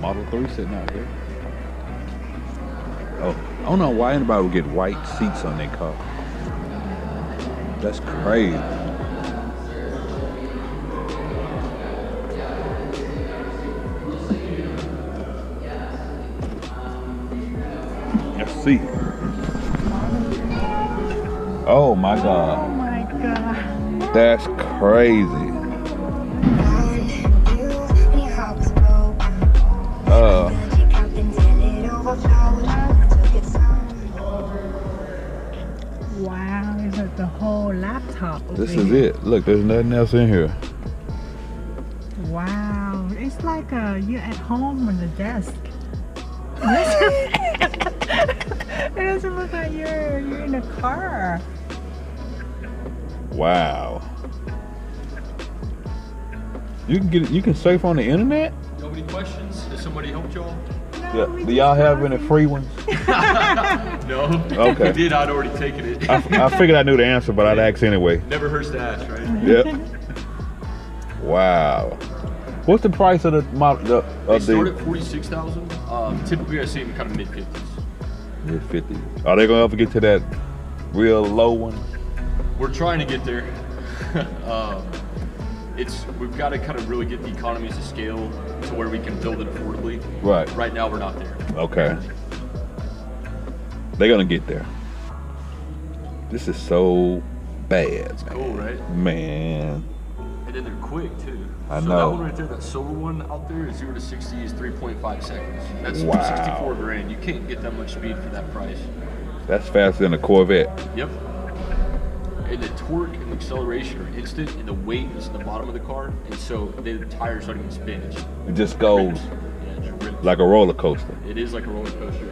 Model 3 sitting out there. Oh, I don't know why anybody would get white seats on their car. That's crazy. Let's see. Oh my God. Oh my God. That's crazy. Wow, is it the whole laptop? This is it. Look, there's nothing else in here. Wow, it's like you're at home on the desk. It doesn't look like you're in a car. Wow. You can surf on the internet? You have any questions? Has somebody helped y'all? Yeah. Do y'all have any free ones? No. Okay. If you did, I'd already taken it. I figured I knew the answer, but I'd ask anyway. Never hurts to ask, right? Yep. Wow. What's the price of the model? They start at $46,000. Typically, I see them kind of mid-50s. Mid-50s. Are they gonna ever get to that real low one? We're trying to get there. We've got to kind of really get the economies of scale to where we can build it affordably. Right. Right now, we're not there. Okay. They're gonna get there. This is so bad. It's cool, right? Man. And then they're quick too. I So know. that one right there, that silver one out there, is 0 to 60 is 3.5 seconds. That's Wow. 64 grand. You can't get that much speed for that price. That's faster than a Corvette. Yep. And the torque and the acceleration are instant, and the weight is in the bottom of the car, and so the tires don't even spin. It just goes Yeah, it rips. like a roller coaster. It is like a roller coaster.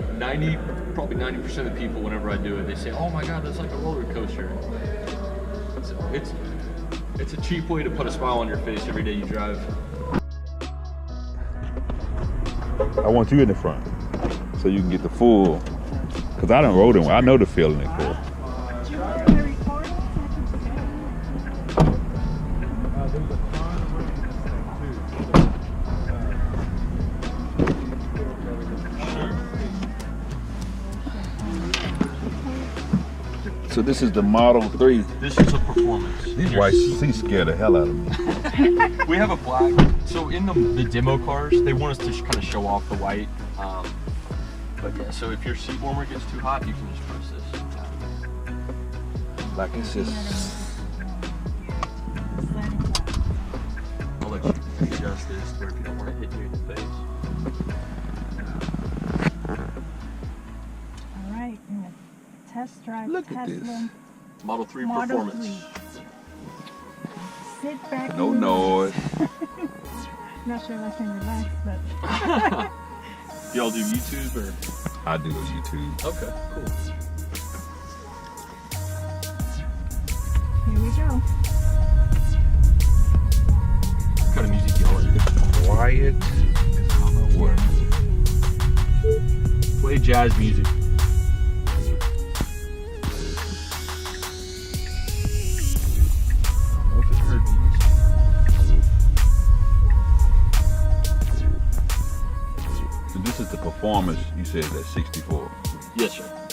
Probably 90% of the people, whenever I do it, they say, "Oh my God, that's like a roller coaster." So it's a cheap way to put a smile on your face every day you drive. I want you in the front so you can get the full. Cause I done rode it. I know the feeling it for. Do you want to record it? So this is the Model 3. This is a performance. These white seats scare the hell out of me. We have a black. So in the demo cars, they want us to kind of show off the white. But yeah, so if your seat warmer gets too hot, you can just press this. Like it's just. I'll let you adjust this to where people don't want to hit you in the face. All right, I'm gonna test drive Look at Tesla this. Model 3 Model performance. 3. Sit back. No and noise. Not sure if I can relax, but Y'all do YouTube or? I do YouTube. Okay, cool. here we go. What kind of music y'all like? Quiet is gonna work. Play jazz music. So this is the performance you said at 64. Yes, sir.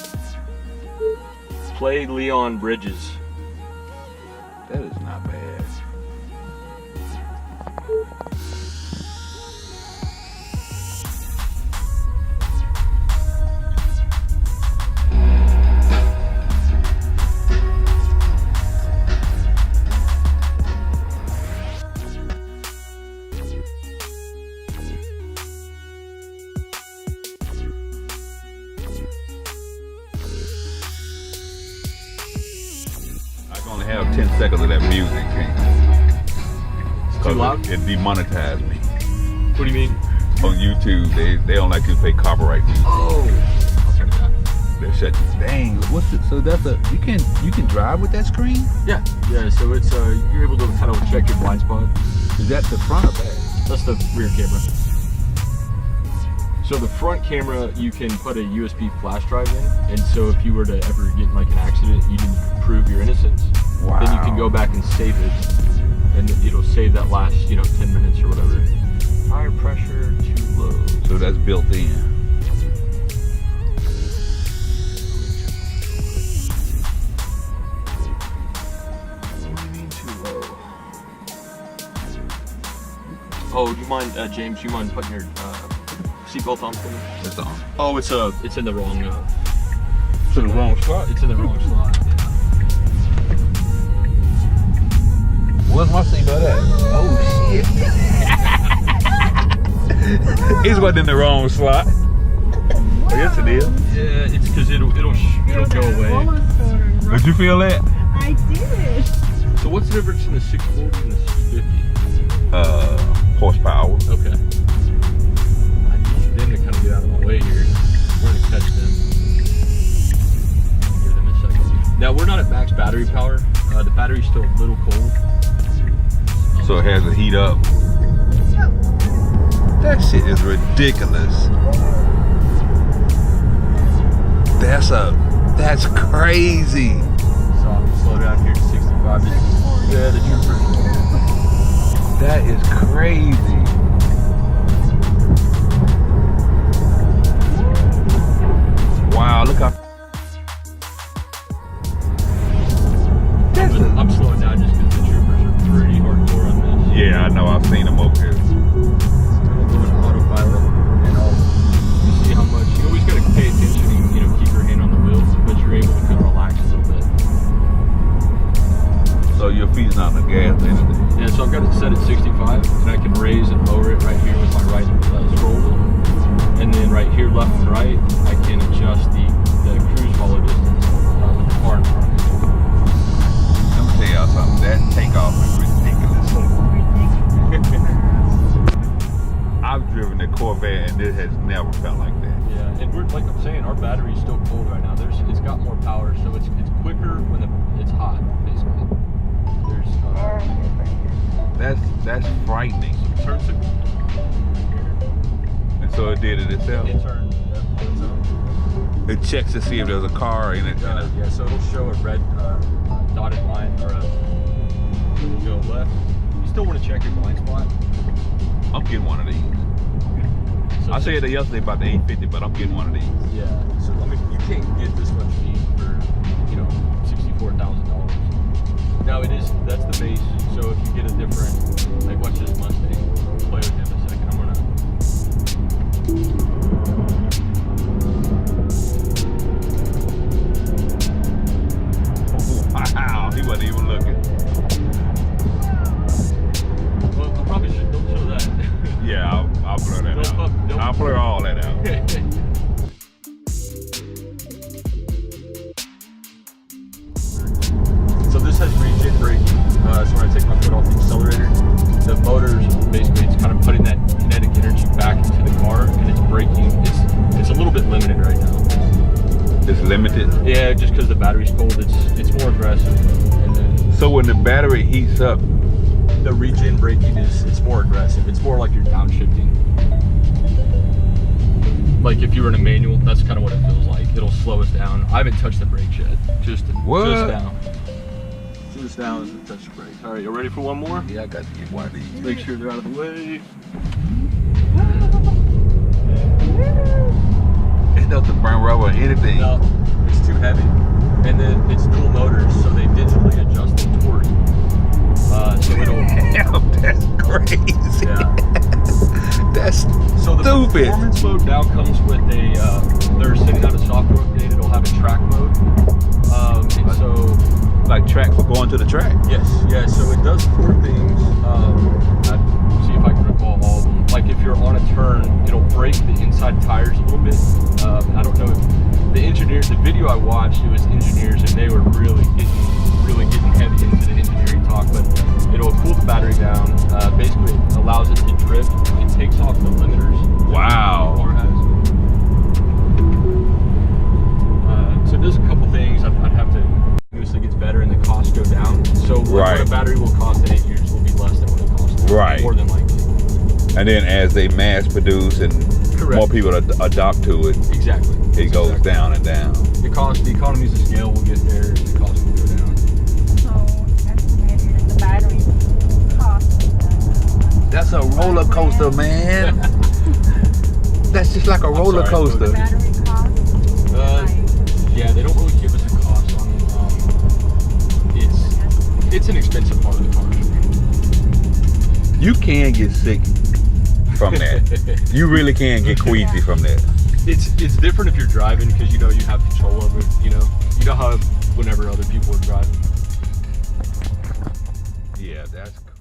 Play Leon Bridges. That is not bad. I can only have 10 seconds of that music, Too loud? It demonetized me. What do you mean? On YouTube, they don't like you to pay copyright music. Oh, I'll turn it down. They shut you. Dang, what's it? So that's you can drive with that screen? Yeah. So it's you're able to kind of check your blind spot. Is that the front or back? That's the rear camera. So the front camera, you can put a USB flash drive in, and so if you were to ever get in like an accident, you didn't prove your innocence, Wow. then you can go back and save it, and it'll save that last 10 minutes or whatever. Tire pressure too low. So built in. Oh, do you mind, James? Do you mind putting your seatbelt on for me? It's on. Oh, it's in the wrong. To the wrong spot. It's in the wrong slot. Where's my seatbelt at? Oh shit! It wasn't in the wrong slot. Oh, yes, it is. Yeah, it's because it'll go away. Did you feel that? I did. So what's the difference in the 640 and the 650? Horsepower. Okay. I need them to kind of get out of my way here. We're gonna catch them. Give them a second. Now we're not at max battery power. The battery's still a little cold. So it has to heat up. That shit is ridiculous. That's crazy. So I'm gonna slow down here to 65. Yeah, the Trooper. That is crazy. Wow, look how. I'm slowing down just because the Troopers are pretty hardcore on this. Yeah, I know. I've seen them over here. I'll go into autopilot and you see how much. You always gotta pay attention and keep your hand on the wheel, but you're able to kind of relax a little bit. So your feet's not on the gas or anything. Yeah, so I've got it set at 65, and I can raise and lower it right here with my right scroll wheel. And then right here, left and right, I can adjust the cruise follow distance with the car in front of me. Let me tell y'all something. That takeoff is ridiculous. I've driven a Corvette, and it has never felt like that. Yeah, and we're like I'm saying, our battery's still cold right now. It's got more power, so it's quicker when it's hot, basically. That's frightening. Turn signal. And so it did it itself. It turned on its own. It checks to see if there's a car in it. Yeah, so it'll show a red dotted line or go left. You still want to check your blind spot. I'm getting one of these. So I said that yesterday about the 850, but I'm getting one of these. Yeah. So I mean, you can't get this much speed for $64,000. Now that's the base. So if you get a different, like watch this Mustang. We'll play with him a second. I'm gonna. Wow, he wasn't even looking. Well, I probably should don't show that. Yeah, I'll blur that out. I'll blur all that out. So this has regen braking. So when I take my foot off the accelerator, the motor's basically it's kind of putting that kinetic energy back into the car, and it's braking. It's a little bit limited right now. It's limited. Yeah, just because the battery's cold, it's more aggressive. And then So when the battery heats up, the regen braking it's more aggressive. It's more like you're downshifting. Like if you were in a manual, that's kind of what it feels like. It'll slow us down. I haven't touched the brakes yet. Just down. Just down is the touch the brakes. All right, you ready for one more? yeah, I got to get one of these. Make sure they're out of the way. It doesn't burn rubber or anything. No, it's too heavy. And then it's dual motors, so they digitally adjust the torque. So it'll. Damn, that's crazy. Yeah. That's So the stupid. performance mode now comes with they're sending out a software update. It'll have a track mode. And so. Like track for going to the track. Yes, yeah, so it does 4 things. I'll see if I can recall all of them. Like if you're on a turn, it'll break the inside tires a little bit. I don't know if the video I watched, it was engineers and they were really getting heavy into the engineering talk, but it'll cool the battery down. Basically it allows it to drift. It takes off the limiters. Wow. The car has. So it does a couple things. I'd have to obviously gets better and the costs go down. So what a battery will cost in 8 years will be less than what it costs now, right. More than likely. And then as they mass produce and Correct. more people adopt to it, Exactly. it goes down and down. The economies of scale will get there and the cost will go down. So estimated that the battery cost. That's a roller coaster, man. that's just like a roller sorry, coaster. Battery cost? Yeah, they don't really give us a cost on it. It's an expensive part of the car. You can get sick from that. You really can get queasy from that. It's different if you're driving because you know you have control of it. You know how whenever other people are driving. Yeah, that's cool.